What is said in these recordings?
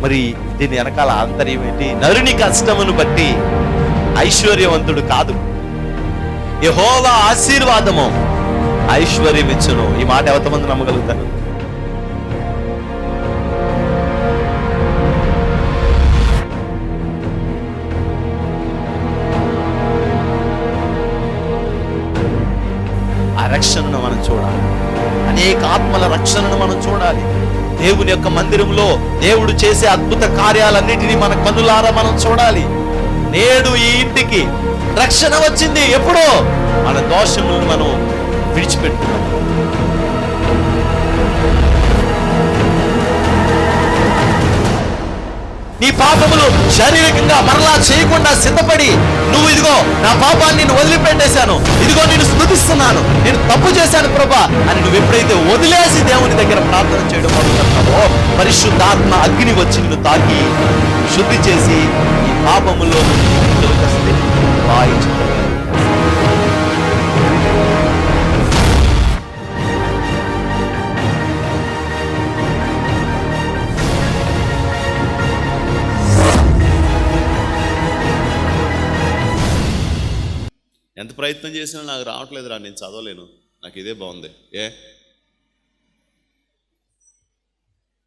మరి దీని వెనకాల ఆంతర్యం ఏంటి? నరుని కష్టమును బట్టి ఐశ్వర్యవంతుడు కాదు, యెహోవా ఆశీర్వాదము ఐశ్వర్యం ఇచ్చును. ఈ మాట ఎంతమంది నమ్మగలుగుతారు? ఆ రక్షణను మనం చూడాలి, అనేక ఆత్మల రక్షణను మనం చూడాలి. దేవుని యొక్క మందిరంలో దేవుడు చేసే అద్భుత కార్యాలన్నిటినీ మన కన్నులారా మనం చూడాలి. నేడు ఈ ఇంటికి రక్షణ వచ్చింది. ఎప్పుడో మన దోషములను మనం విడిచిపెట్టుకున్నాం. నీ పాపములు శారీరకంగా మరలా చేయకుండా సిద్ధపడి, నువ్వు ఇదిగో నా పాపాన్ని నేను వదిలిపెట్టేశాను, ఇదిగో నేను స్తుతిస్తున్నాను, నేను తప్పు చేశాను ప్రభా అని నువ్వు ఎప్పుడైతే వదిలేసి దేవుని దగ్గర ప్రార్థన చేయడం మొదలుపెడతావో, పరిశుద్ధాత్మ అగ్ని వచ్చి నిన్ను తాకి శుద్ధి చేసి ఈ పాపములో ఎంత ప్రయత్నం చేసినా నాకు రావట్లేదురా, నేను చదవలేను, నాకు ఇదే బాగుంది.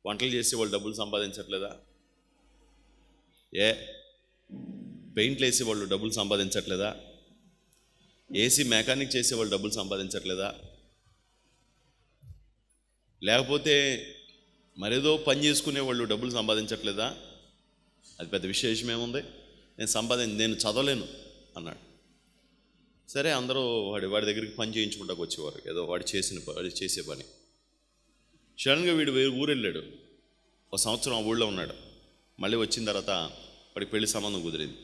వంటలు చేసే వాళ్ళు డబ్బులు సంపాదించట్లేదా? పెయింట్లు వేసే వాళ్ళు డబ్బులు సంపాదించట్లేదా? ఏసీ మెకానిక్ చేసేవాళ్ళు డబ్బులు సంపాదించట్లేదా? లేకపోతే మరేదో పని చేసుకునే వాళ్ళు డబ్బులు సంపాదించట్లేదా? అది పెద్ద విశేషం ఏముంది? నేను చదవలేను అన్నాడు. సరే, అందరూ వాడి దగ్గరికి పని చేయించుకుంటాకు వచ్చేవారు, ఏదో వాడు చేసే పని. సడన్గా వీడు వేరే ఊరు వెళ్ళాడు, ఒక సంవత్సరం ఆ ఊళ్ళో ఉన్నాడు. మళ్ళీ వచ్చిన తర్వాత వాడికి పెళ్లి సంబంధం కుదిరింది.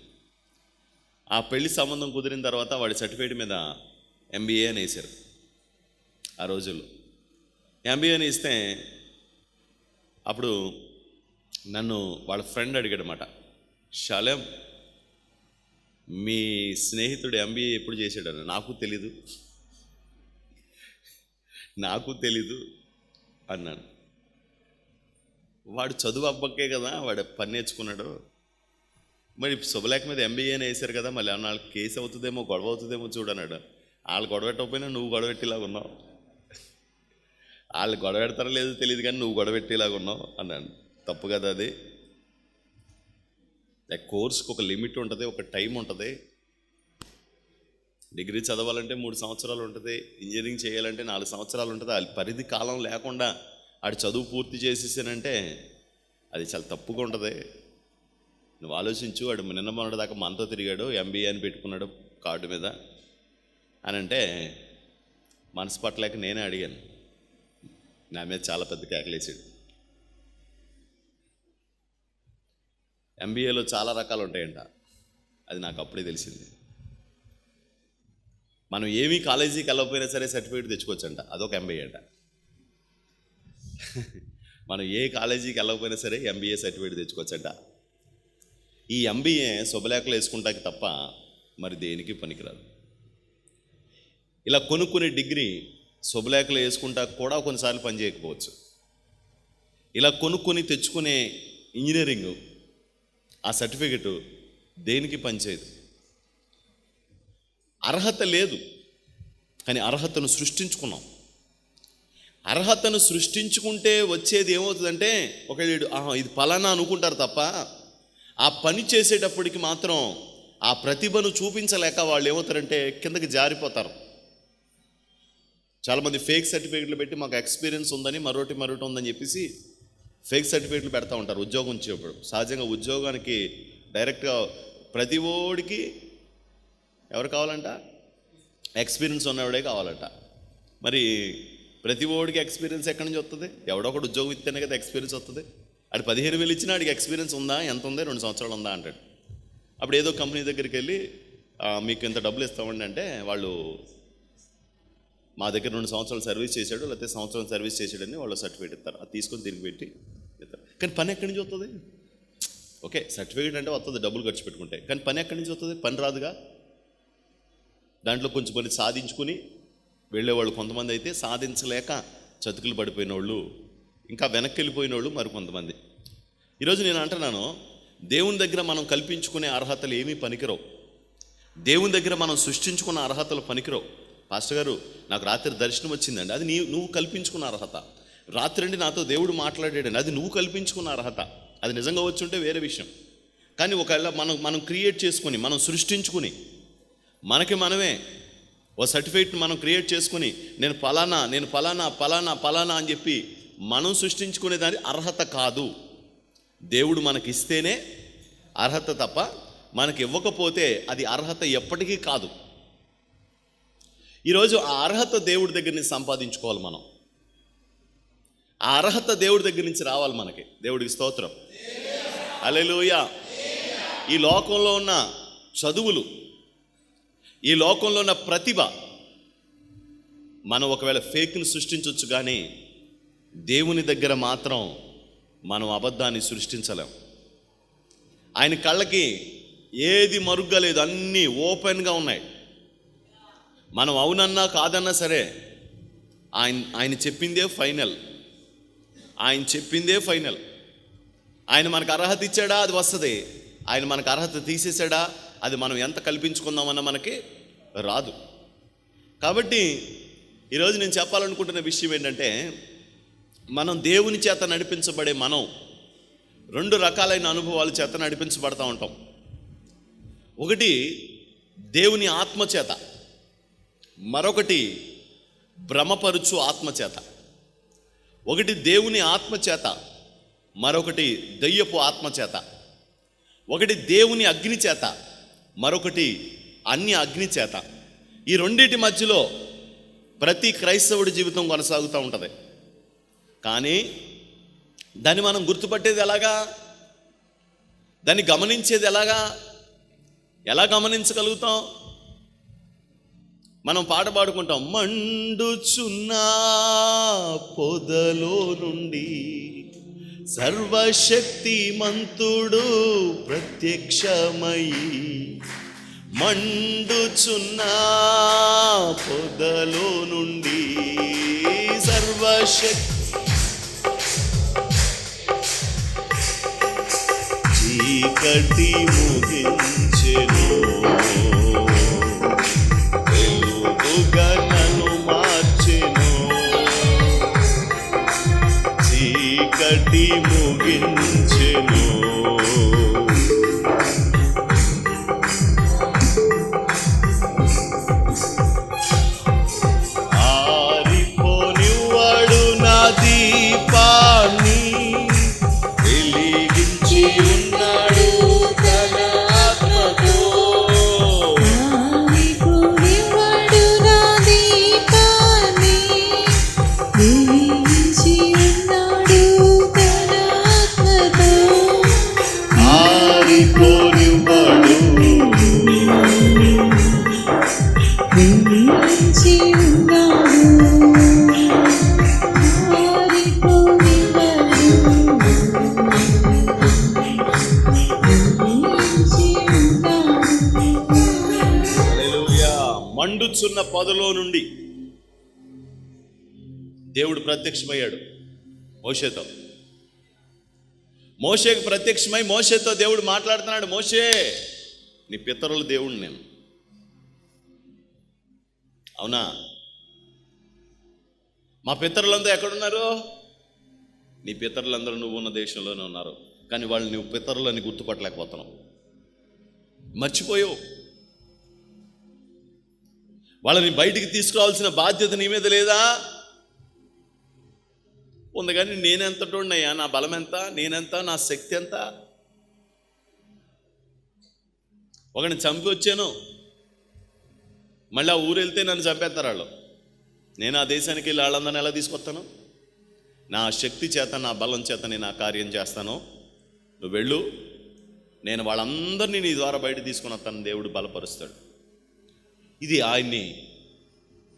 ఆ పెళ్లి సంబంధం కుదిరిన తర్వాత వాడి సర్టిఫికేట్ మీద MBA అని వేశారు. ఆ రోజుల్లో MBA అని ఇస్తే అప్పుడు నన్ను వాళ్ళ ఫ్రెండ్ అడిగాడనమాట, షాలేం మీ స్నేహితుడు MBA ఎప్పుడు చేశాడని. నాకు తెలీదు అన్నాను. వాడు చదువు అబ్బకే కదా, వాడు పని నేర్చుకున్నాడు. మరి శుభలేఖ మీద MBA అని వేశారు కదా, మళ్ళీ వాళ్ళకి కేసు అవుతుందేమో, గొడవ అవుతుందేమో చూడన్నాడు. వాళ్ళు గొడవ పెట్టకపోయినా నువ్వు గొడవ పెట్టేలాగా ఉన్నావు. వాళ్ళు గొడవ పెడతారో లేదో తెలియదు కానీ నువ్వు గొడవ పెట్టేలాగా ఉన్నావు అన్నాను. తప్పు కదా అది. కోర్సుకు ఒక లిమిట్ ఉంటుంది, ఒక టైం ఉంటుంది. డిగ్రీ చదవాలంటే 3 సంవత్సరాలు ఉంటుంది, ఇంజనీరింగ్ చేయాలంటే 4 సంవత్సరాలు ఉంటుంది. అది పరిధి కాలం లేకుండా ఆడు చదువు పూర్తి చేసేసానంటే అది చాలా తప్పుగా ఉంటుంది. నువ్వు ఆలోచించు, వాడు నిన్న మొన్నటి దాకా మనతో తిరిగాడు, MBA అని పెట్టుకున్నాడు కార్డు మీద అని అంటే మనసు పట్టలేక నేనే అడిగాను. నా మీద చాలా పెద్ద కేకలేసాడు. MBAలో చాలా రకాలు ఉంటాయంట, అది నాకు అప్పుడే తెలిసింది. మనం ఏమీ కాలేజీకి వెళ్ళకపోయినా సరే సర్టిఫికేట్ తెచ్చుకోవచ్చంట, అదొక MBA అంట. మనం ఏ కాలేజీకి వెళ్ళకపోయినా సరే MBA సర్టిఫికేట్ తెచ్చుకోవచ్చంట. ఈ MBA శుభలేఖలు వేసుకుంటాకి తప్ప మరి దేనికి పనికిరాదు. ఇలా కొనుక్కునే డిగ్రీ శుభలేఖలు వేసుకుంటా కూడా కొన్నిసార్లు పని చేయకపోవచ్చు. ఇలా కొనుక్కొని తెచ్చుకునే ఇంజనీరింగ్ ఆ సర్టిఫికెట్ దేనికి పనిచేయదు. అర్హత లేదు, కానీ అర్హతను సృష్టించుకున్నాం. అర్హతను సృష్టించుకుంటే వచ్చేది ఏమవుతుందంటే, ఒకవేళ ఇది ఫలానా అనుకుంటారు తప్ప ఆ పని చేసేటప్పటికి మాత్రం ఆ ప్రతిభను చూపించలేక వాళ్ళు ఏమవుతారంటే కిందకి జారిపోతారు. చాలామంది ఫేక్ సర్టిఫికెట్లు పెట్టి మాకు ఎక్స్పీరియన్స్ ఉందని మరొకటి ఉందని చెప్పేసి ఫేక్ సర్టిఫికెట్లు పెడతా ఉంటారు ఉద్యోగం వచ్చేప్పుడు. సహజంగా ఉద్యోగానికి డైరెక్ట్గా ప్రతి ఓడికి ఎవరు కావాలంట? ఎక్స్పీరియన్స్ ఉన్నవాడే కావాలంట. మరి ప్రతి ఓడికి ఎక్స్పీరియన్స్ ఎక్కడి నుంచి వస్తుంది? ఎవడో ఒకటి ఉద్యోగం ఇస్తేనే కదా ఎక్స్పీరియన్స్ వస్తుంది. అది 15,000 ఇచ్చినా వాడికి ఎక్స్పీరియన్స్ ఉందా, ఎంత ఉంది, 2 సంవత్సరాలు ఉందా అంటాడు. అప్పుడు ఏదో కంపెనీ దగ్గరికి వెళ్ళి మీకు ఇంత డబ్బులు ఇస్తామండి అంటే వాళ్ళు మా దగ్గర 2 సంవత్సరాలు సర్వీస్ చేశాడు, లేకపోతే సంవత్సరం సర్వీస్ చేశాడని వాళ్ళు సర్టిఫికేట్ ఇస్తారు. అది తీసుకొని తిరిగి పెట్టి ఇస్తారు. కానీ పని ఎక్కడి నుంచి వస్తుంది? ఓకే, సర్టిఫికేట్ అంటే వస్తుంది డబ్బులు ఖర్చు పెట్టుకుంటే, కానీ పని ఎక్కడి నుంచి వస్తుంది? పని రాదుగా. దాంట్లో కొంచెం పని సాధించుకుని వెళ్ళేవాళ్ళు కొంతమంది అయితే, సాధించలేక చతుకులు పడిపోయిన వాళ్ళు, ఇంకా వెనక్కి వెళ్ళిపోయిన వాళ్ళు మరి కొంతమంది. ఈరోజు నేను అంటున్నాను, దేవుని దగ్గర మనం కల్పించుకునే అర్హతలు ఏమీ పనికిరావు. దేవుని దగ్గర మనం సృష్టించుకున్న అర్హతలు పనికిరావు. పాస్టర్ గారు, నాకు రాత్రి దర్శనం వచ్చిందండి, అది నువ్వు కల్పించుకున్న అర్హత. రాత్రి నాతో దేవుడు మాట్లాడాడండి, అది నువ్వు కల్పించుకున్న అర్హత. అది నిజంగా వచ్చుంటే వేరే విషయం. కానీ ఒకవేళ మనం క్రియేట్ చేసుకుని, మనం సృష్టించుకుని, మనకి మనమే ఓ సర్టిఫికేట్ మనం క్రియేట్ చేసుకుని, నేను ఫలానా అని చెప్పి మనం సృష్టించుకునే దాని అర్హత కాదు. దేవుడు మనకి ఇస్తేనే అర్హత తప్ప మనకి ఇవ్వకపోతే అది అర్హత ఎప్పటికీ కాదు. ఈరోజు ఆ అర్హత దేవుడి దగ్గర నుంచి సంపాదించుకోవాలి మనం. ఆ అర్హత దేవుడి దగ్గర నుంచి రావాలి మనకి. దేవుడికి స్తోత్రం, హల్లెలూయా. ఈ లోకంలో ఉన్న చదువులు, ఈ లోకంలో ఉన్న ప్రతిభ, మనం ఒకవేళ ఫేక్ని సృష్టించవచ్చు, కానీ దేవుని దగ్గర మాత్రం మనం అబద్ధాన్ని సృష్టించలేం. ఆయన కళ్ళకి ఏది మరుగ్గా లేదు, అన్నీ ఓపెన్గా ఉన్నాయి. మనం అవునన్నా కాదన్నా సరే ఆయన చెప్పిందే ఫైనల్. ఆయన మనకు అర్హత ఇచ్చాడా, అది వస్తుంది. ఆయన మనకు అర్హత తీసేసాడా, అది మనం ఎంత కల్పించుకుందామన్నా మనకి రాదు. కాబట్టి ఈరోజు నేను చెప్పాలనుకుంటున్న విషయం ఏంటంటే, మనం దేవుని చేత నడిపించబడే మనం 2 రకాలైన అనుభవాల చేత నడిపించబడతా ఉంటాం. ఒకటి దేవుని ఆత్మచేత, మరొకటి భ్రమపరుచు ఆత్మచేత. ఒకటి దేవుని ఆత్మచేత, మరొకటి దయ్యపు ఆత్మచేత. ఒకటి దేవుని అగ్ని చేత, మరొకటి అన్య అగ్ని చేత. ఈ రెండింటి మధ్యలో ప్రతి క్రైస్తవుడి జీవితం కొనసాగుతూ ఉంటుంది. కానీ దాన్ని మనం గుర్తుపట్టేది ఎలాగా, దాన్ని గమనించేది ఎలాగా, ఎలా గమనించగలుగుతాం? మనం పాట పాడుకుంటాం, మండుచున్న పొదలో నుండి సర్వశక్తిమంతుడు ప్రత్యక్షమయ్యి, మండుచున్న పొదలో నుండి చీకటి ముగించెను, వెలుగుగా నన్ను మార్చెను. చీకటి ముగించెను, ఆరిపోనివ్వడు నా దీపాన్ని, వెలిగించి ఉన్నాడు తన ఆత్మతో. ఆరిపోనివ్వడు నా దీపాన్ని, వెలిగించి ఉన్నాడు తన ఆత్మతో. ఆరిపోనివ్వడు, వెలిగించి ఉన్నాడు, ఆరిపోనివ్వడు, వెలిగించి ఉన్నాడు. హల్లెలూయా. మండుచున్న పొదలో నుండి దేవుడు ప్రత్యక్షమయ్యాడు మోషేతో. మోషేకు ప్రత్యక్షమై మోషేతో దేవుడు మాట్లాడుతున్నాడు, మోషే నీ పితరుల దేవుడు నేను. అవునా? మా పితరులందరూ ఎక్కడున్నారు? నీ పితరులందరూ నువ్వు ఉన్న దేశంలోనే ఉన్నారు, కానీ వాళ్ళు నువ్వు పితరులని గుర్తుపట్టలేకపోతున్నావు, మర్చిపోయావు. వాళ్ళని బయటికి తీసుకురావాల్సిన బాధ్యత నీ మీద లేదా? ఉంది. కానీ నేనెంతటోడినయ్యా, నా బలం ఎంత, నేనెంత, నా శక్తి ఎంత? ఒకరిని చంపి వచ్చాను, మళ్ళీ ఆ ఊరు వెళ్తే నన్ను చంపేస్తారు వాళ్ళు. నేను ఆ దేశానికి వెళ్ళి వాళ్ళందరినీ ఎలా తీసుకొస్తాను? నా శక్తి చేత, నా బలం చేత నేను ఆ కార్యం చేస్తాను. నువ్వు వెళ్ళు, నేను వాళ్ళందరినీ నీ ద్వారా బయట తీసుకుని వస్తాను. దేవుడు బలపరుస్తాడు. ఇది ఆయన్ని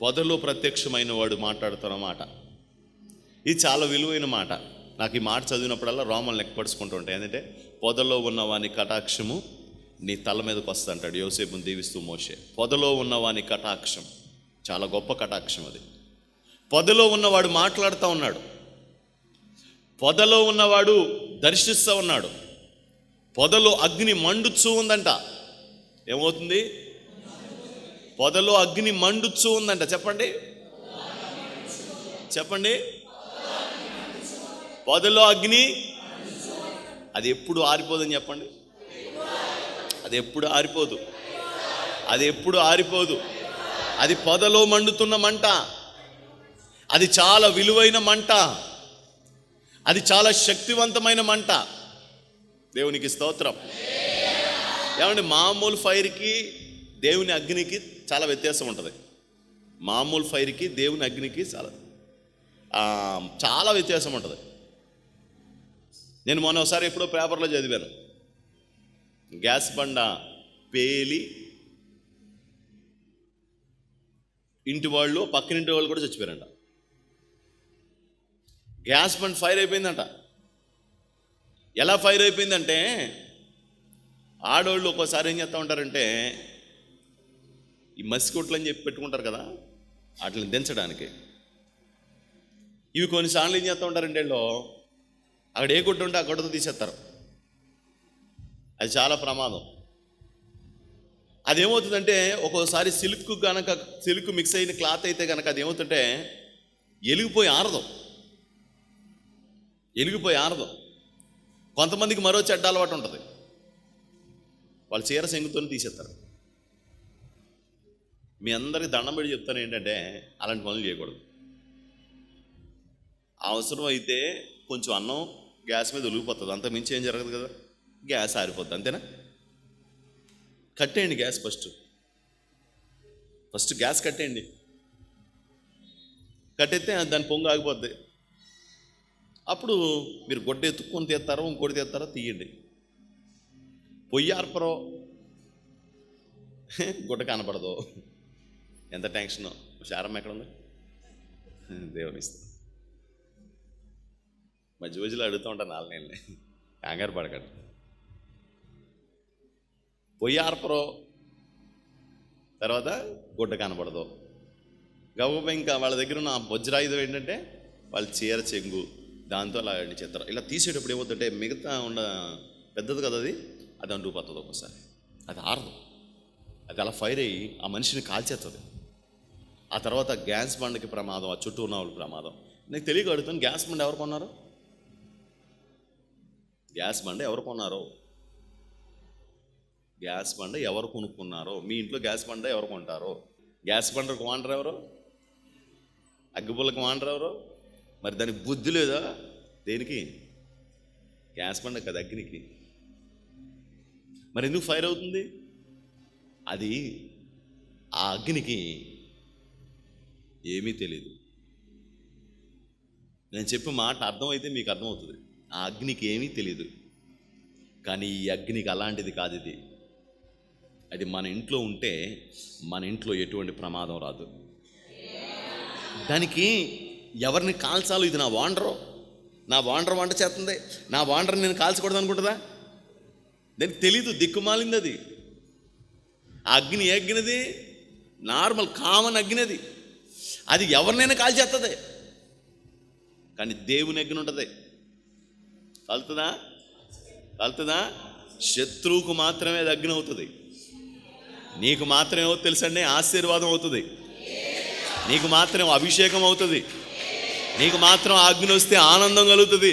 పొదలో ప్రత్యక్షమైన వాడు మాట్లాడుతున్న మాట. ఇది చాలా విలువైన మాట. నాకు ఈ మాట చదివినప్పుడల్లా రోమన్ లెక్కపరుచుకుంటూ ఉంటాయి. ఏంటంటే, పొదలో ఉన్నవాని కటాక్షము నీ తల మీదకి వస్తా అంటాడు యోసేపుని దీవిస్తూ మోషే. పొదలో ఉన్నవాని కటాక్షం చాలా గొప్ప కటాక్షం. అది పొదలో ఉన్నవాడు మాట్లాడుతూ ఉన్నాడు. పొదలో ఉన్నవాడు దర్శిస్తూ ఉన్నాడు. పొదలో అగ్ని మండుచూ ఉందంట. ఏమవుతుంది? పొదలో అగ్ని మండుచూ ఉందంట. చెప్పండి, చెప్పండి. పొదలో అగ్ని, అది ఎప్పుడు ఆరిపోదని చెప్పండి. అది ఎప్పుడు ఆరిపోదు, అది ఎప్పుడు ఆరిపోదు. అది పొదలో మండుతున్న మంట. అది చాలా విలువైన మంట. అది చాలా శక్తివంతమైన మంట. దేవునికి స్తోత్రం. ఏమంటే మామూలు ఫైర్కి దేవుని అగ్నికి చాలా వ్యత్యాసం ఉంటుంది. మామూలు ఫైర్కి దేవుని అగ్నికి చాలా వ్యత్యాసం ఉంటుంది. నేను మొన్న ఒకసారి ఎప్పుడో పేపర్లో చదివాను, గ్యాస్ బండ పేలి ఇంటి వాళ్ళు, పక్కనింటి వాళ్ళు కూడా చచ్చిపోయారంట. గ్యాస్ బండ్ ఫైర్ అయిపోయిందంట. ఎలా ఫైర్ అయిపోయిందంటే, ఆడవాళ్ళు ఒక్కోసారి ఏం చేస్తూ ఉంటారంటే, ఈ మసికొట్లు అని చెప్పి పెట్టుకుంటారు కదా, వాటిని దించడానికి ఇవి కొన్నిసార్లు ఏం చేస్తూ ఉంటారంటే, అక్కడ ఏ గుడ్డ ఉంటే ఆ గుడ్డతో తీసేస్తారు. అది చాలా ప్రమాదం. అదేమవుతుందంటే, ఒక్కోసారి సిల్క్ మిక్స్ అయిన క్లాత్ అయితే కనుక అది ఏమవుతుంటే ఎలిగిపోయి ఆరదు. కొంతమందికి మరో చెడ్డ అలవాటు ఉంటుంది, వాళ్ళు చీర సెంగుతో తీసేస్తారు. మీ అందరికి దండం పెట్టి చెప్తాను ఏంటంటే, అలాంటి పనులు చేయకూడదు. అవసరం అయితే కొంచెం అన్నం గ్యాస్ మీద ఒలిగిపోతుంది, అంత మించి ఏం జరగదు కదా, గ్యాస్ ఆరిపోద్ది, అంతేనా? కట్టేయండి గ్యాస్, ఫస్ట్ గ్యాస్ కట్టేయండి. కట్టేస్తే దాని పొంగు ఆగిపోద్ది. అప్పుడు మీరు గొడ్డ ఎత్తుక్కొని తీస్తారో ఇంకోటి తీస్తారో తీయండి. పొయ్యి ఆర్పరో, గుడ్డ కనపడదు, ఎంత టెన్షను. శారం ఎక్కడ ఉంది? దేవుని ఇస్తుంది. మధ్యలో అడుగుతూ ఉంటాను, నాలుగు కంగారు పడకండి. పొయ్యి ఆర్పరో, తర్వాత గుడ్డ కనపడదు. గబగబా ఇంకా వాళ్ళ దగ్గర ఉన్న వజ్రాయుధం ఏంటంటే వాళ్ళ చీర చెంగు, దాంతో అలా చెత్తారు. ఇలా తీసేటప్పుడు ఏమవుతుందంటే, మిగతా ఉన్న పెద్దది కదా అది అంటుకుపోతుంది. ఒక్కోసారి అది ఆరదు, అది అలా ఫైర్ అయ్యి ఆ మనిషిని కాల్చేస్తుంది. ఆ తర్వాత గ్యాస్ బండకి ప్రమాదం, ఆ చుట్టూ ఉన్న వాళ్ళకి ప్రమాదం. నాకు తెలియక అడుగుతాను, గ్యాస్ బండ ఎవరు కొన్నారు? గ్యాస్ బండ ఎవరు కొన్నారో? గ్యాస్ బండ ఎవరు కొనుక్కున్నారో? మీ ఇంట్లో గ్యాస్ బండ ఎవరు కొంటారో? గ్యాస్ బండకు వాండరు ఎవరు? అగ్గిపుల్లకి వాండరు ఎవరు? మరి దానికి బుద్ధి లేదా? దేనికి? గ్యాస్ బండ కదా, అగ్నికి. మరి ఎందుకు ఫైర్ అవుతుంది? అది ఆ అగ్నికి ఏమీ తెలీదు. నేను చెప్పే మాట అర్థమైతే మీకు అర్థమవుతుంది. ఆ అగ్నికి ఏమీ తెలియదు. కానీ ఈ అగ్నికి అలాంటిది కాదు. ఇది అది మన ఇంట్లో ఉంటే మన ఇంట్లో ఎటువంటి ప్రమాదం రాదు. దానికి ఎవరిని కాల్చాలో, ఇది నా వాండర్ వంట చేస్తుంది, నా వాండర్ నేను కాల్చకూడదు అనుకుంటుందా? దానికి తెలీదు, దిక్కుమాలింది అది. ఆ అగ్ని ఏ అగ్నిది? నార్మల్ కామన్ అగ్ని అది. అది ఎవరినైనా కాల్చేస్తుంది. కానీ దేవుని అగ్ని ఉంటుంది. కాలుతుందా? శత్రువుకు మాత్రమే అది అగ్ని అవుతుంది. నీకు మాత్రమే అవుతుంది తెలుసండి, ఆశీర్వాదం అవుతుంది. నీకు మాత్రం అభిషేకం అవుతుంది. నీకు మాత్రం అగ్ని వస్తే ఆనందం కలుగుతుంది.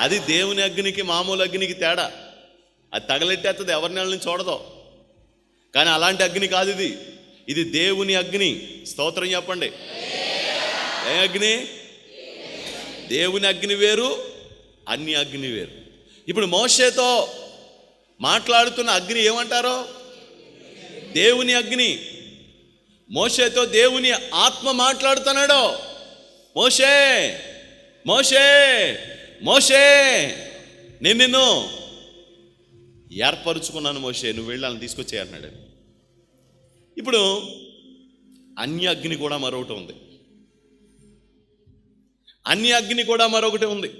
అది దేవుని అగ్నికి మామూలు అగ్నికి తేడా. అది తగలెట్టేస్తుంది, ఎవరిని వాళ్ళని చూడదు. కానీ అలాంటి అగ్ని కాదు ఇది. ఇది దేవుని అగ్ని. స్తోత్రం చెప్పండి. ఏ అగ్ని? దేవుని అగ్ని వేరు, అన్ని అగ్ని వేరు. ఇప్పుడు మోషేతో మాట్లాడుతున్న అగ్ని ఏమంటారో? దేవుని అగ్ని. మోషేతో దేవుని ఆత్మ మాట్లాడుతున్నాడు. మోషే మోషే మోషే, నేను నిన్ను ఏర్పరుచుకున్నాను మోషే, నువ్వు వెళ్ళి వాళ్ళని తీసుకొచ్చే అన్నాడు. ఇప్పుడు అన్య అగ్ని కూడా మరొకటి ఉంది. అన్య అగ్ని కూడా మరొకటి ఉంది.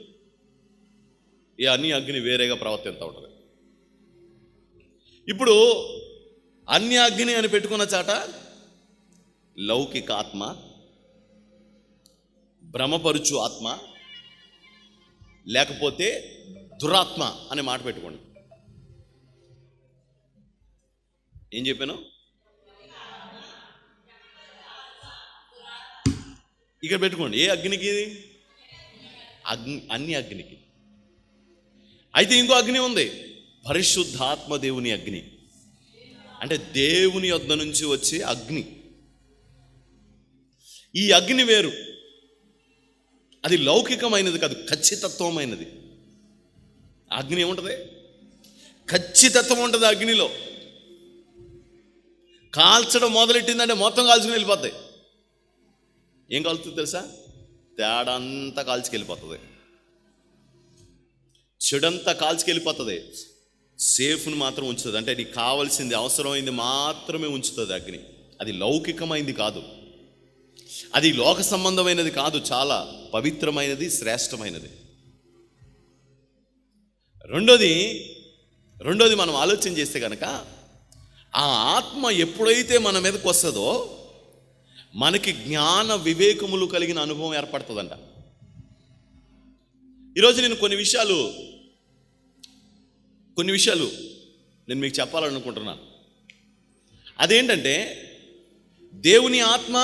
ఈ అన్య అగ్ని వేరేగా ప్రవర్తిస్తూ ఉంటుంది. ఇప్పుడు అన్య అగ్ని అని పెట్టుకున్న చాట లౌకిక ఆత్మ, భ్రమపరుచు ఆత్మ, లేకపోతే దురాత్మ అనే మాట పెట్టుకోండి. ఏం చెప్పాను? ఇక్కడ పెట్టుకోండి. ఏ అగ్నికి? అన్ని అగ్నికి. అయితే ఇంకో అగ్ని ఉంది, పరిశుద్ధాత్మ దేవుని అగ్ని. అంటే దేవుని యొద్ద నుంచి వచ్చే అగ్ని. ఈ అగ్ని వేరు, అది లౌకికమైనది కాదు, ఖచ్చితత్వమైనది. అగ్ని ఏముంటుంది? ఖచ్చితత్వం ఉంటుంది అగ్నిలో. కాల్చడం మొదలెట్టిందంటే మొత్తం కాల్చుకుని వెళ్ళిపోతాయి. ఏం కాలుతుంది తెలుసా? తేడా అంతా కాల్చుకెళ్ళిపోతుంది, చెడంతా కాల్చుకెళ్ళిపోతుంది. సేఫ్ను మాత్రం ఉంచుతుంది. అంటే నీకు కావాల్సింది, అవసరమైంది మాత్రమే ఉంచుతుంది అగ్ని. అది లౌకికమైనది కాదు, అది లోక సంబంధమైనది కాదు, చాలా పవిత్రమైనది, శ్రేష్టమైనది. రెండోది మనం ఆలోచన చేస్తే కనుక, ఆ ఆత్మ ఎప్పుడైతే మన మీదకి వస్తుందో మనకి జ్ఞాన వివేకములు కలిగిన అనుభవం ఏర్పడుతుందంట. ఈరోజు నేను కొన్ని విషయాలు నేను మీకు చెప్పాలనుకుంటున్నా. అదేంటంటే, దేవుని ఆత్మ,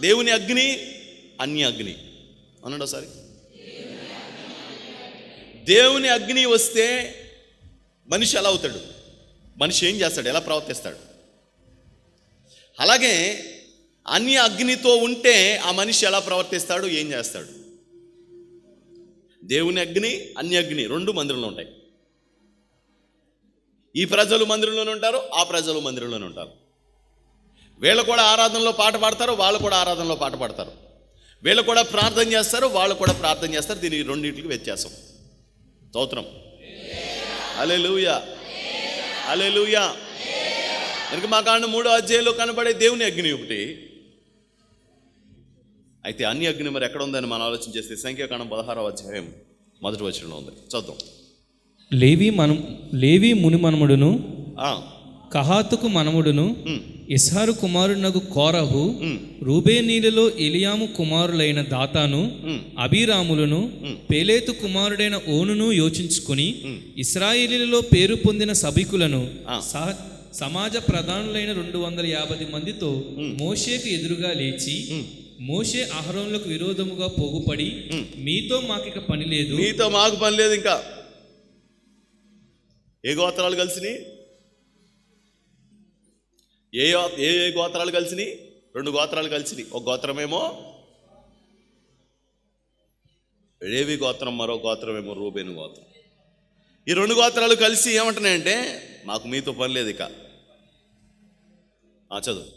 దేవుని అగ్ని, అన్య అగ్ని. అనండి ఒకసారి. దేవుని అగ్ని వస్తే మనిషి ఎలా అవుతాడు? మనిషి ఏం చేస్తాడు? ఎలా ప్రవర్తిస్తాడు? అలాగే అన్య అగ్నితో ఉంటే ఆ మనిషి ఎలా ప్రవర్తిస్తాడు, ఏం చేస్తాడు? దేవుని అగ్ని, అన్య అగ్ని రెండు మందిరంలో ఉంటాయి. ఈ ప్రజలు మందిరంలోనే ఉంటారు, ఆ ప్రజలు మందిరంలోనే ఉంటారు. వీళ్ళు కూడా ఆరాధనలో పాట పాడతారు, వాళ్ళు కూడా ఆరాధనలో పాట పాడతారు. వీళ్ళు కూడా ప్రార్థన చేస్తారు, వాళ్ళు కూడా ప్రార్థన చేస్తారు. దీనికి రెండింటికి వ్యత్యాసం. స్తోత్రం. హల్లెలూయా, హల్లెలూయా. నిర్గమకాండం 3వ అధ్యాయంలో కనబడే దేవుని అగ్ని ఒకటి. అయితే అన్య అగ్ని మరి ఎక్కడ ఉందని మనం ఆలోచన చేస్తే, సంఖ్యాకాండం 16వ అధ్యాయం 1వ వచనంలో ఉంది. చదువు. లేవి ముని మనముడును, కహాతుకు మనముడును, ఇస్హారు కుమారునగు కోరహు, రూబేనీలలో ఎలియాము కుమారులైన దాతాను, అబీరాములను, పేలేతు కుమారుడైన ఓనును యోచించుకుని ఇశ్రాయేలీలలో పేరు పొందిన సభికులను సమాజ ప్రధానులైన 250 మందితో మోషేకు ఎదురుగా లేచి, మోషే అహరోనులకు విరోధముగా పోగుపడి, మీతో మాకిక పని లేదు, మీతో మాకు పని లేదు. ఇంకా ఏ గోత్రాలు కలిసినాయి? ఏ గోత్రాలు కలిసినాయి? 2 గోత్రాలు కలిసినాయి. ఒక గోత్రమేమో లేవి గోత్రం, మరో గోత్రమేమో రూబేను గోత్రం. ఈ 2 గోత్రాలు కలిసి ఏమంటున్నాయంటే, మాకు మీతో పని లేదు ఇక. చదువు.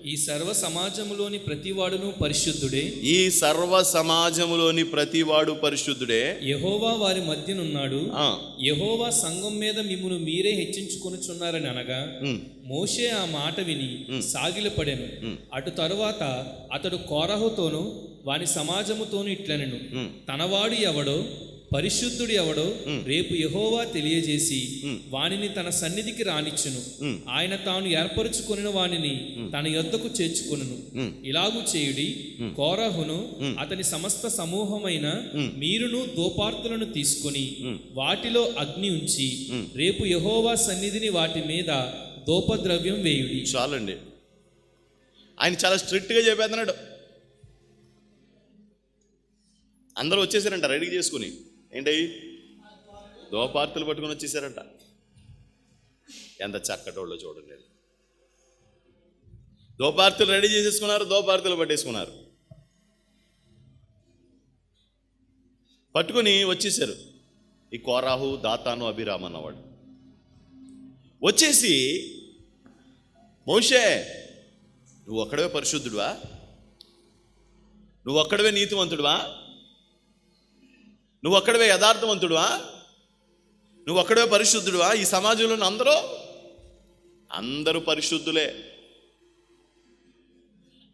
ఈ సర్వ సమాజములోని ప్రతివాడును పరిశుద్ధుడే. ఈ సర్వ సమాజములోని ప్రతివాడు పరిశుద్ధుడే. యెహోవా వారి మధ్యనున్నాడు. యెహోవా సంఘం మీద మిమ్మును మీరే హెచ్చించుకొనుచున్నారని అనగా, మోషే ఆ మాట విని సాగిలపడెను. అటు తరువాత అతడు కోరహుతోను వాని సమాజముతోను ఇట్లనెను, తనవాడు ఎవడో, పరిశుద్ధుడు ఎవడో రేపు యెహోవా తెలియజేసి వానిని తన సన్నిధికి రానిచ్చును. ఆయన తాను ఏర్పరచుకొనిన వానిని తన యొద్దకు చేర్చుకొనును. ఇలాగు చేయుడి, కోరహును అతని సమస్త సమూహమైన మీరును దోపార్తులను తీసుకొని వాటిలో అగ్ని ఉంచి రేపు యెహోవా సన్నిధిని వాటి మీద దోపద్రవ్యం వేయుడి. చాలండి. ఆయన చాలా స్ట్రిక్ట్గా చెప్పేస్తున్నాడు. అందరూ వచ్చేసారంట రెడీ చేసుకుని. ఏంటి? దోపార్తులు పట్టుకొని వచ్చేసారంట. ఎంత చక్కటోళ్ళు చూడండి. దోపార్తులు రెడీ చేసేసుకున్నారు, దోపార్తులు పట్టేసుకున్నారు, పట్టుకొని వచ్చేసారు. ఈ కోరాహు, దాతాను, అబీరాము అన్నవాడు వచ్చేసి, మోషే నువ్వు ఒక్కడవే పరిశుద్ధుడువా? నువ్వు ఒక్కడవే నీతివంతుడువా? నువ్వు ఒక్కడవే యథార్థవంతుడువా? నువ్వు ఒక్కడవే పరిశుద్ధుడువా? ఈ సమాజంలో అందరూ పరిశుద్ధులే.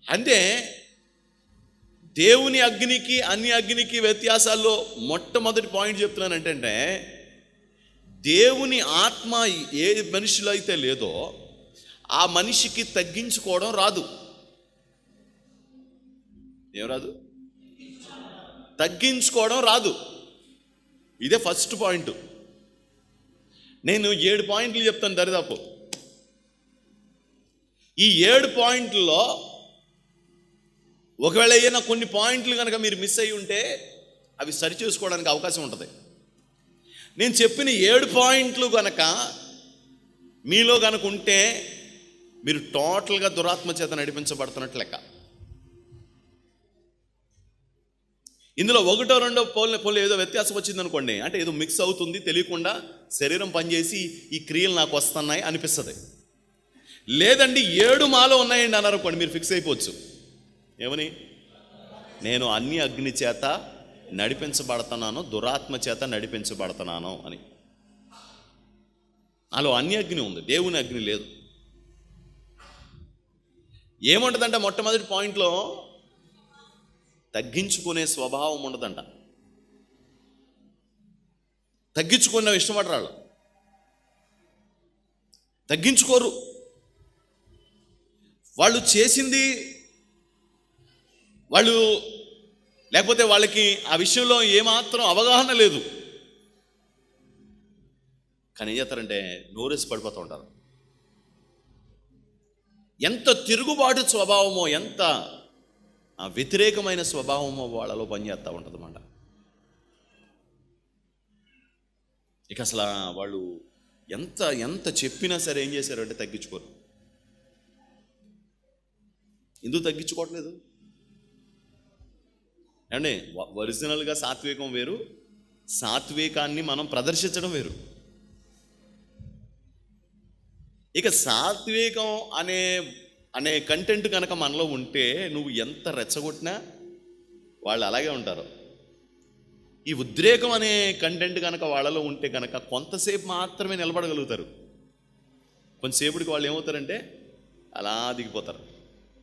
అంటే దేవుని అగ్నికి, అన్య అగ్నికి వ్యత్యాసాల్లో మొట్టమొదటి పాయింట్ చెప్తున్నానంటే, దేవుని ఆత్మ ఏ మనిషిలో అయితే లేదో ఆ మనిషికి తగ్గించుకోవడం రాదు. ఏం రాదు? తగ్గించుకోవడం రాదు. ఇదే ఫస్ట్ పాయింట్. నేను 7 పాయింట్లు చెప్తాను దరిదాపు. ఈ 7 పాయింట్లలో ఒకవేళ ఏదైనా కొన్ని పాయింట్లు కనుక మీరు మిస్ అయ్యి ఉంటే అవి సరి చేసుకోవడానికి అవకాశం ఉంటుంది. నేను చెప్పిన 7 పాయింట్లు కనుక మీలో కనుక ఉంటే మీరు టోటల్గా దురాత్మ చేత నడిపించబడుతున్నట్లు లెక్క. ఇందులో 1, 2 పోలు ఏదో వ్యత్యాసం వచ్చింది అనుకోండి, అంటే ఏదో మిక్స్ అవుతుంది, తెలియకుండా శరీరం పనిచేసి ఈ క్రియలు నాకు వస్తున్నాయి అనిపిస్తుంది. లేదండి 7 మాలో ఉన్నాయండి అన్నారు అనుకోండి, మీరు ఫిక్స్ అయిపోవచ్చు. ఏమని? నేను అన్ని అగ్ని చేత నడిపించబడుతున్నాను, దురాత్మ చేత నడిపించబడుతున్నాను అని. అలా అన్ని అగ్ని ఉంది, దేవుని అగ్ని లేదు. ఏముంటుందంటే మొట్టమొదటి పాయింట్లో తగ్గించుకునే స్వభావం ఉండదంట. తగ్గించుకునే ఇష్టపడరాళ్ళు, తగ్గించుకోరు. వాళ్ళు చేసింది వాళ్ళు, లేకపోతే వాళ్ళకి ఆ విషయంలో ఏమాత్రం అవగాహన లేదు, కానీ ఏం చేస్తారంటే నోరేసి పడిపోతూ ఉంటారు. ఎంత తిరుగుబాటు స్వభావమో, ఎంత వ్యతిరేకమైన స్వభావమో వాళ్ళలో పనిచేస్తూ ఉంటుంది అన్నమాట. ఇక అసలు వాళ్ళు ఎంత ఎంత చెప్పినా సరే ఏం చేశారంటే తగ్గించుకోరు. ఎందుకు తగ్గించుకోవట్లేదు? అంటే ఒరిజినల్గా సాత్వికం వేరు, సాత్వికాన్ని మనం ప్రదర్శించడం వేరు. ఇక సాత్వికం అనే కంటెంట్ కనుక మనలో ఉంటే నువ్వు ఎంత రెచ్చగొట్టినా వాళ్ళు అలాగే ఉంటారు. ఈ ఉద్రేకం అనే కంటెంట్ కనుక వాళ్ళలో ఉంటే కనుక కొంతసేపు మాత్రమే నిలబడగలుగుతారు. కొంతసేపటికి వాళ్ళు ఏమవుతారంటే అలా దిగిపోతారు.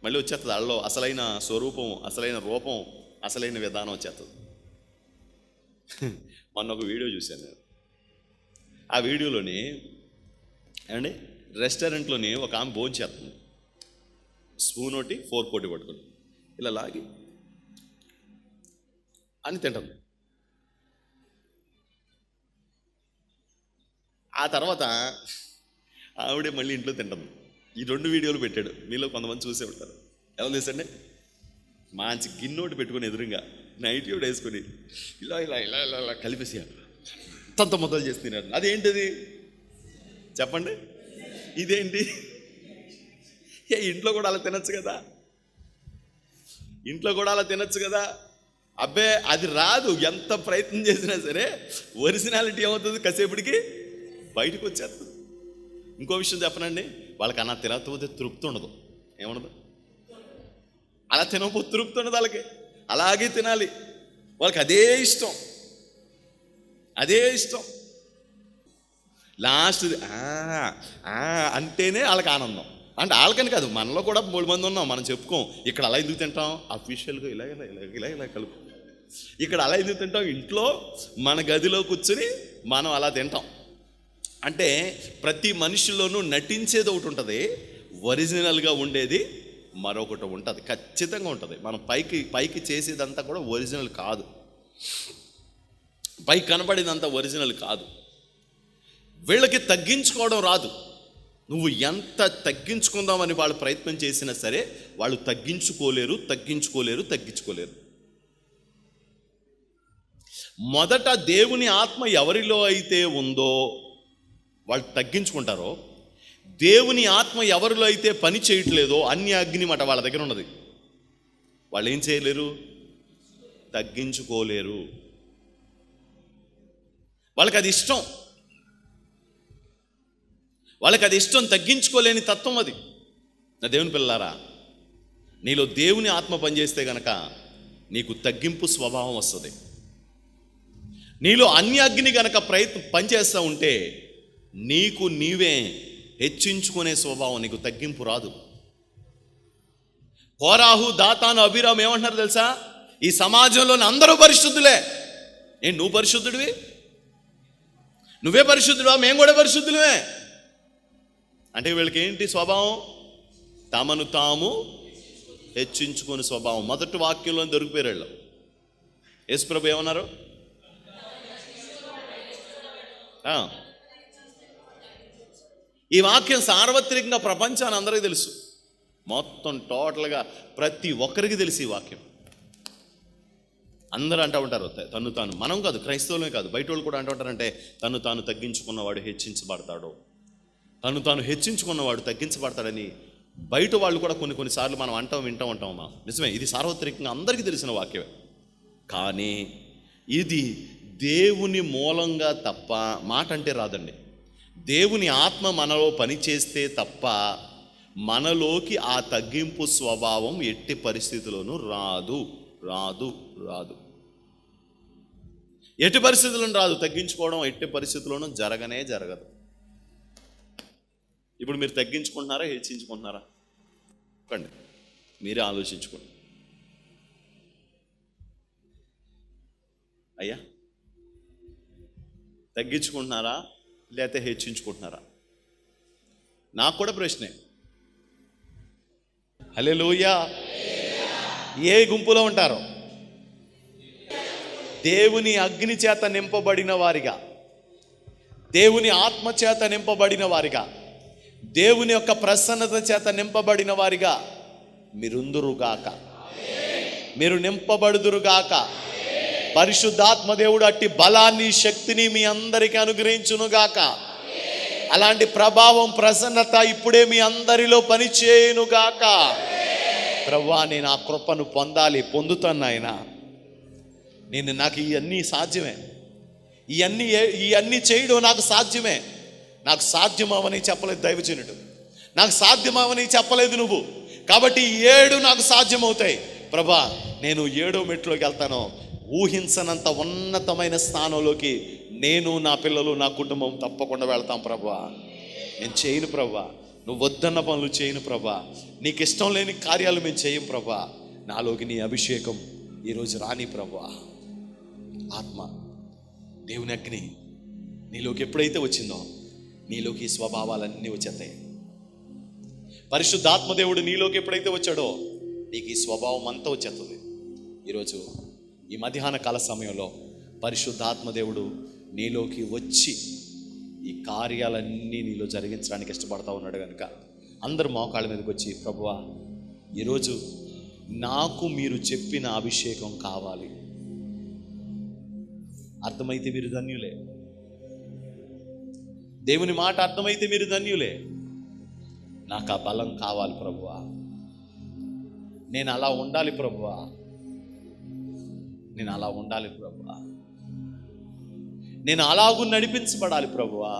మళ్ళీ వచ్చేస్తుంది వాళ్ళలో అసలైన స్వరూపం, అసలైన రూపం, అసలైన విధానం వచ్చేస్తుంది. మొన్న ఒక వీడియో చూశాను నేను. ఆ వీడియోలోని ఏమండి రెస్టారెంట్లోని ఒక ఆమె భోజనం చేస్తుంది. స్పూన్ ఒకటి, ఫోర్క్ ఒకటి పట్టుకుని ఇలా లాగి అని తింటుంది. ఆ తర్వాత ఆవిడే మళ్ళీ ఇంట్లో తింటుంది. ఈ 2 వీడియోలు పెట్టాడు, మీలో కొంతమంది చూసే ఉంటారు. ఎవరు తెలుసండి? మంచి గిన్నోటి పెట్టుకుని ఎదురుగా నైట్ కూడా వేసుకొని ఇలా ఇలా ఇలా ఇలా ఇలా కలిపేసి అంత మొదలు చేసి తిన్నాడు. అదేంటిది చెప్పండి? ఇదేంటి? ఇంట్లో కూడా అలా తినచ్చు కదా, ఇంట్లో కూడా అలా తినచ్చు కదా. అబ్బే అది రాదు, ఎంత ప్రయత్నం చేసినా సరే ఒరిజినాలిటీ ఏమవుతుంది, కాసేపటికి బయటకు వచ్చేస్తుంది. ఇంకో విషయం చెప్పనండి, వాళ్ళకి అలా తినకపోతే తృప్తి ఉండదు. ఏముండదు? అలా తినకపోతే తృప్తి ఉండదు వాళ్ళకి, అలాగే తినాలి. వాళ్ళకి అదే ఇష్టం, అదే ఇష్టం. లాస్ట్ అంటేనే వాళ్ళకి ఆనందం. అంటే వాళ్ళకని కాదు, మనలో కూడా 3 మంది ఉన్నాం, మనం చెప్పుకోం. ఇక్కడ అలా ఎందుకు తింటాం, అఫీషియల్గా ఇలా ఇలా ఇలా ఇలా ఇలా కలుపు. ఇక్కడ అలా ఎందుకు తింటాం, ఇంట్లో మన గదిలో కూర్చుని మనం అలా తింటాం. అంటే ప్రతి మనిషిలోనూ నటించేది ఒకటి ఉంటుంది, ఒరిజినల్గా ఉండేది మరొకటి ఉంటుంది, ఖచ్చితంగా ఉంటుంది. మనం పైకి చేసేదంతా కూడా ఒరిజినల్ కాదు, పైకి కనపడేదంతా ఒరిజినల్ కాదు. వీళ్ళకి తగ్గించుకోవడం రాదు. నువ్వు ఎంత తగ్గించుకుందామని వాళ్ళు ప్రయత్నం చేసినా సరే వాళ్ళు తగ్గించుకోలేరు. మొదట దేవుని ఆత్మ ఎవరిలో అయితే ఉందో వాళ్ళు తగ్గించుకుంటారో, దేవుని ఆత్మ ఎవరిలో అయితే పని చేయట్లేదో అన్ని అగ్ని మాట వాళ్ళ దగ్గర ఉన్నది, వాళ్ళు ఏం చేయలేరు, తగ్గించుకోలేరు. వాళ్ళకి అది ఇష్టం, తగ్గించుకోలేని తత్వం అది. నా దేవుని పిల్లారా, నీలో దేవుని ఆత్మ పనిచేస్తే గనక నీకు తగ్గింపు స్వభావం వస్తుంది. నీలో అన్ని అగ్ని గనక పనిచేస్తూ ఉంటే నీకు నీవే హెచ్చించుకునే స్వభావం, నీకు తగ్గింపు రాదు. కోరాహు, దాతాను, అబీరాము ఏమంటున్నారు తెలుసా? ఈ సమాజంలోని అందరూ పరిశుద్ధులే. నువ్వు పరిశుద్ధుడివి? నువ్వే పరిశుద్ధుడువా? మేము కూడా పరిశుద్ధులమే. అంటే వీళ్ళకి ఏంటి స్వభావం? తమను తాము హెచ్చించుకునే స్వభావం. మొదటి వాక్యంలో దొరికిపోయారు వీళ్ళు. యేసుప్రభు ఏమన్నారు? ఈ వాక్యం సార్వత్రికంగా ప్రపంచాన్ని అందరికీ తెలుసు, మొత్తం టోటల్గా ప్రతి ఒక్కరికి తెలిసి ఈ వాక్యం. అందరూ అంటూ ఉంటారు తను తాను, మనం కాదు, క్రైస్తవులమే కాదు, బయట వాళ్ళు కూడా అంటూ ఉంటారంటే తను తాను తగ్గించుకున్నవాడు హెచ్చించబడతాడు, తను తాను హెచ్చించుకున్నవాడు తగ్గించబడతాడని బయట వాళ్ళు కూడా కొన్నిసార్లు మనం వింటూ ఉంటామా? నిజమే, ఇది సార్వత్రికంగా అందరికీ తెలిసిన వాక్యమే. కానీ ఇది దేవుని మూలంగా తప్ప, మాట అంటే రాదండి, దేవుని ఆత్మ మనలో పనిచేస్తే తప్ప మనలోకి ఆ తగ్గింపు స్వభావం ఎట్టి పరిస్థితుల్లోనూ రాదు రాదు రాదు ఎట్టి పరిస్థితులను రాదు. తగ్గించుకోవడం ఎట్టి పరిస్థితుల్లోనూ జరగదు. ఇప్పుడు మీరు తగ్గించుకుంటున్నారా, హెచ్చించుకుంటున్నారా? కండి, మీరే ఆలోచించుకోండి. అయ్యా, తగ్గించుకుంటున్నారా లేకపోతే హెచ్చించుకుంటున్నారా? నాకు కూడా ప్రశ్నే. హల్లెలూయా. ఏ గుంపులో ఉంటారో? దేవుని అగ్ని చేత నింపబడిన వారిగా, దేవుని ఆత్మ చేత నింపబడిన వారిగా, దేవుని యొక్క ప్రసన్నత చేత నింపబడిన వారిగా మీరుందురుగాక, మీరు నింపబడుదురుగాక. పరిశుద్ధాత్మ దేవుడు అట్టి బలాన్ని, శక్తిని మీ అందరికీ అనుగ్రహించునుగాక. అలాంటి ప్రభావం, ప్రసన్నత ఇప్పుడే మీ అందరిలో పనిచేయునుగాక. ప్రభువా, నేను ఆ కృపను పొందుతాను ఆయన. నాకు ఇవన్నీ సాధ్యమే, ఇవన్నీ చేయడం నాకు సాధ్యమే. నాకు సాధ్యమవని చెప్పలేదు దైవజనుడు, నాకు సాధ్యమవని చెప్పలేదు నువ్వు. కాబట్టి 7 నాకు సాధ్యమవుతాయి. ప్రభా, నేను 7వ మెట్లోకి వెళ్తాను. ఊహించనంత ఉన్నతమైన స్థానంలోకి నేను, నా పిల్లలు, నా కుటుంబం తప్పకుండా వెళ్తాం ప్రభా. నేను చేయను ప్రభా, నువ్వు వద్దన్న పనులు చేయను ప్రభా, నీకు ఇష్టం లేని కార్యాలు మేము చేయం ప్రభా. నాలోకి నీ అభిషేకం ఈరోజు రాని ప్రభా. ఆత్మ, దేవుని అగ్ని నీలోకి ఎప్పుడైతే వచ్చిందో నీలోకి ఈ స్వభావాలన్నీ వచ్చేస్తాయి. పరిశుద్ధాత్మ దేవుడు నీలోకి ఎప్పుడైతే వచ్చాడో నీకు ఈ స్వభావం అంతా వచ్చేస్తుంది. ఈరోజు ఈ మధ్యాహ్న కాల సమయంలో పరిశుద్ధాత్మ దేవుడు నీలోకి వచ్చి ఈ కార్యాలన్నీ నీలో జరిగించడానికి ఇష్టపడతా ఉన్నాడు కనుక అందరూ మోకాళ్ళ మీదకి వచ్చి, ప్రభువా, ఈరోజు నాకు మీరు చెప్పిన అభిషేకం కావాలి. అర్థమైతే మీరు ధన్యులే. దేవుని మాట అర్థమైతే మీరు ధన్యులే. నాకు ఆ బలం కావాలి ప్రభువా, నేను అలా ఉండాలి ప్రభువా, నేను అలా ఉండాలి ప్రభువా, నేను అలాగూ నడిపించబడాలి ప్రభువా.